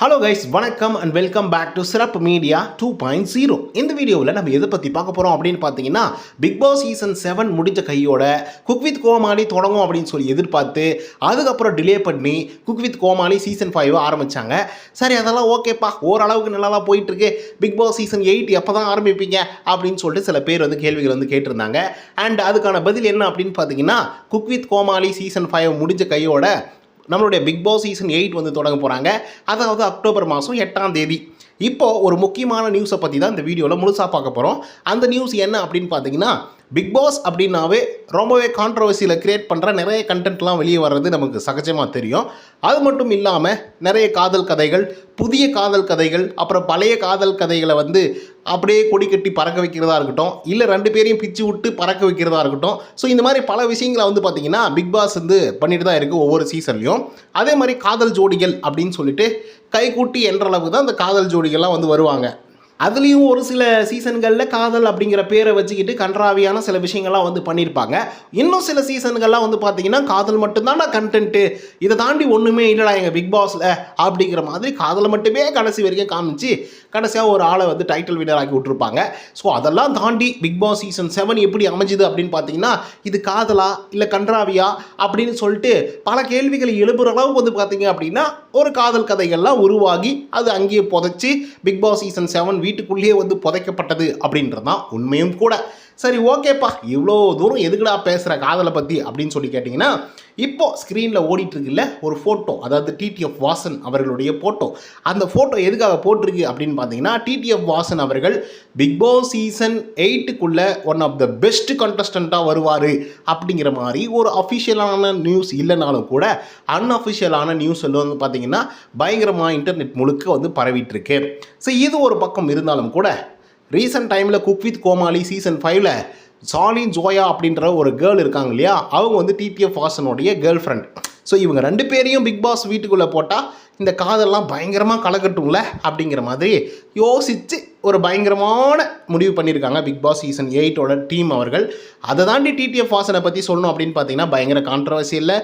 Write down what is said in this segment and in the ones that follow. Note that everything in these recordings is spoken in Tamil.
ஹலோ கைஸ், வணக்கம் அண்ட் வெல்கம் பேக் டு சிறப்பு மீடியா 2.0. இந்த வீடியோவில் நம்ம எதை பற்றி பார்க்க போகிறோம் அப்படின்னு பார்த்தீங்கன்னா, பிக் பாஸ் சீசன் 7 முடிஞ்ச கையோட குக் வித் கோமாளி தொடங்கும் அப்படின்னு சொல்லி எதிர்பார்த்து அதுக்கப்புறம் டிலே பண்ணி குக் வித் கோமாளி சீசன் 5 ஆரம்பித்தாங்க. சரி, அதெல்லாம் ஓகேப்பா, ஓரளவுக்கு நல்லா தான் போயிட்டுருக்கு. பிக் பாஸ் சீசன் 8 எப்போ தான் ஆரம்பிப்பீங்க அப்படின்னு சொல்லிட்டு சில பேர் கேள்விகள் கேட்டிருந்தாங்க. அண்ட் அதுக்கான பதில் என்ன அப்படின்னு பார்த்தீங்கன்னா, குக் வித் கோமாளி சீசன் 5 முடிஞ்ச கையோட நம்மளுடைய பிக் பாஸ் சீசன் 8 தொடங்க போகிறாங்க. அதாவது அக்டோபர் மாதம் 8ஆம் தேதி. இப்போது ஒரு முக்கியமான நியூஸை பற்றி தான் இந்த வீடியோவில் முழுசாக பார்க்க போகிறோம். அந்த நியூஸ் என்ன அப்படின்னு பார்த்தீங்கன்னா, பிக் பாஸ் அப்படின்னாவே ரொம்பவே கான்ட்ரவர்சியில் க்ரியேட் பண்ணுற நிறைய கண்டென்ட்லாம் வெளியே வர்றது நமக்கு சகஜமாக தெரியும். அது மட்டும் இல்லாமல் நிறைய காதல் கதைகள், புதிய காதல் கதைகள், அப்புறம் பழைய காதல் கதைகளை அப்படியே கொடி கட்டி பறக்க வைக்கிறதா இருக்கட்டும், இல்லை 2 பேரையும் பிச்சு விட்டு பறக்க வைக்கிறதா இருக்கட்டும். ஸோ இந்த மாதிரி பல விஷயங்களை பார்த்தீங்கன்னா பிக் பாஸ் பண்ணிட்டு தான் இருக்குது ஒவ்வொரு சீசன்லையும். அதே மாதிரி காதல் ஜோடிகள் அப்படின்னு சொல்லிட்டு கைகூட்டி என்ற அளவுக்கு தான் அந்த காதல் ஜோடிகள்லாம் வருவாங்க. அதுலேயும் ஒரு சில சீசன்களில் காதல் அப்படிங்கிற பேரை வச்சுக்கிட்டு கன்றாவியான சில விஷயங்கள்லாம் பண்ணியிருப்பாங்க. இன்னும் சில சீசன்கள்லாம் பார்த்தீங்கன்னா காதல் மட்டும்தான் கண்டென்ட்டு, இதை தாண்டி ஒன்றுமே இல்லைடா எங்கள் பிக் பாஸில் அப்படிங்கிற மாதிரி காதலை மட்டுமே கடைசி வரைக்கும் காமிச்சு கடைசியாக ஒரு ஆளை டைட்டில் வினர் ஆக்கி விட்டுருப்பாங்க. ஸோ அதெல்லாம் தாண்டி பிக் பாஸ் சீசன் 7 எப்படி அமைஞ்சுது அப்படின்னு பார்த்தீங்கன்னா, இது காதலா இல்லை கன்றாவியா அப்படின்னு சொல்லிட்டு பல கேள்விகளை எழுப்புகிற அளவுக்கு பார்த்தீங்க அப்படின்னா ஒரு காதல் கதைகள்லாம் உருவாகி அது அங்கேயே புதைச்சி பிக் பாஸ் சீசன் 7 வீட்டுக்குள்ளேயே புதைக்கப்பட்டது அப்படின்றது தான் உண்மையும் கூட. சரி, ஓகேப்பா, இவ்வளோ தூரம் எதுக்குடா பேசுகிற காதலை பற்றி அப்படின்னு சொல்லி கேட்டிங்கன்னா, இப்போது ஸ்க்ரீனில் ஓடிட்டுருக்குல்ல ஒரு ஃபோட்டோ, அதாவது டிடிஎஃப் வாசன் அவர்களுடைய ஃபோட்டோ. அந்த ஃபோட்டோ எதுக்காக போட்டிருக்கு அப்படின்னு பார்த்தீங்கன்னா, டிடிஎஃப் வாசன் அவர்கள் பிக் பாஸ் சீசன் 8க்குள்ளே ஒன் ஆஃப் த பெஸ்ட் கண்டஸ்டண்ட்டாக வருவார் அப்படிங்கிற மாதிரி ஒரு அஃபிஷியலான நியூஸ் இல்லைனாலும் கூட அன்அஃபிஷியலான நியூஸ் பார்த்தீங்கன்னா பயங்கரமாக இன்டர்நெட் முழுக்க பரவிட்டுருக்கு. ஸோ இது ஒரு பக்கம் இருந்தாலும் கூட ரீசெண்ட் டைமில் குக் வித் கோமாளி சீசன் 5ல் சாலின் ஜோயா அப்படின்ற ஒரு கேர்ள் இருக்காங்க இல்லையா, அவங்க டிடிஎஃப் வாசனுடைய கேர்ள் ஃப்ரெண்ட். ஸோ இவங்க 2 பேரையும் பிக் பாஸ் வீட்டுக்குள்ளே போட்டால் இந்த காதெல்லாம் பயங்கரமாக கலக்கட்டும்ல அப்படிங்கிற மாதிரி யோசித்து ஒரு பயங்கரமான முடிவு பண்ணியிருக்காங்க பிக் பாஸ் சீசன் 8 டீம் அவர்கள். அதை தாண்டி டிடிஎஃப் வாசனை பற்றி சொல்லணும் அப்படின்னு பார்த்தீங்கன்னா பயங்கர கான்ட்ரவர்சியில்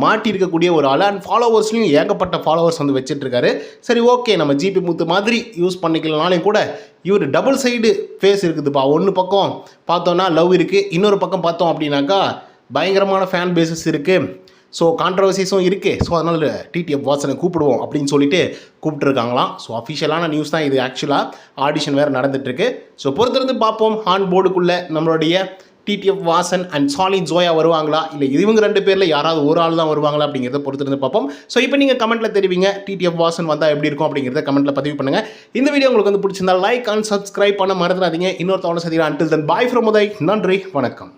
மாட்டியிருக்கக்கூடிய ஒரு ஆள். அண்ட் ஃபாலோவர்ஸ்லையும் ஏகப்பட்ட ஃபாலோவர்ஸ் வச்சுட்ருக்காரு. சரி, ஓகே, நம்ம ஜிபி முத்து மாதிரி யூஸ் பண்ணிக்கலனாலும் கூட இவர் டபுள் சைடு ஃபேஸ் இருக்குதுப்பா. ஒன்று பக்கம் பார்த்தோன்னா லவ் இருக்குது, இன்னொரு பக்கம் பார்த்தோம் அப்படின்னாக்கா பயங்கரமான ஃபேன் பேஸஸ் இருக்குது. ஸோ கான்ட்ரவர்சிஸும் இருக்குது. ஸோ அதனால் டிடிஎஃப் வாசனை கூப்பிடுவோம் அப்படின்னு சொல்லிட்டு கூப்பிட்டுருக்காங்களாம். ஸோ அஃபிஷியலான நியூஸ் தான் இது. ஆக்சுவலாக ஆடிஷன் வேறு நடந்துகிட்ருக்கு. ஸோ பொறுத்திருந்து பார்ப்போம், ஆன் போர்டுக்குள்ளே நம்மளுடைய டிடிஎஃப் வாசன் அண்ட் சாலின் ஜோயா வருவாங்களா, இல்லை இவங்க 2 பேரில் யாராவது ஒரு ஆள் தான் வருவாங்களா அப்படிங்கிறத பொறுத்திருந்து பார்ப்போம். ஸோ இப்போ நீங்கள் கமெண்ட்டில் தெரிவிங்க, டிடிஎஃப் வாசன் வந்தால் எப்படி இருக்கும் அப்படிங்கிறத கமெண்ட்டில் பதிவு பண்ணுங்கள். இந்த வீடியோ உங்களுக்கு பிடிச்சிருந்தா லைக் அண்ட் சப்ஸ்கிரைப் பண்ண மறந்துடாதீங்க. இன்னொரு தவணை சந்திக்கிறேன். Until then bye from Uday. நன்றி, வணக்கம்.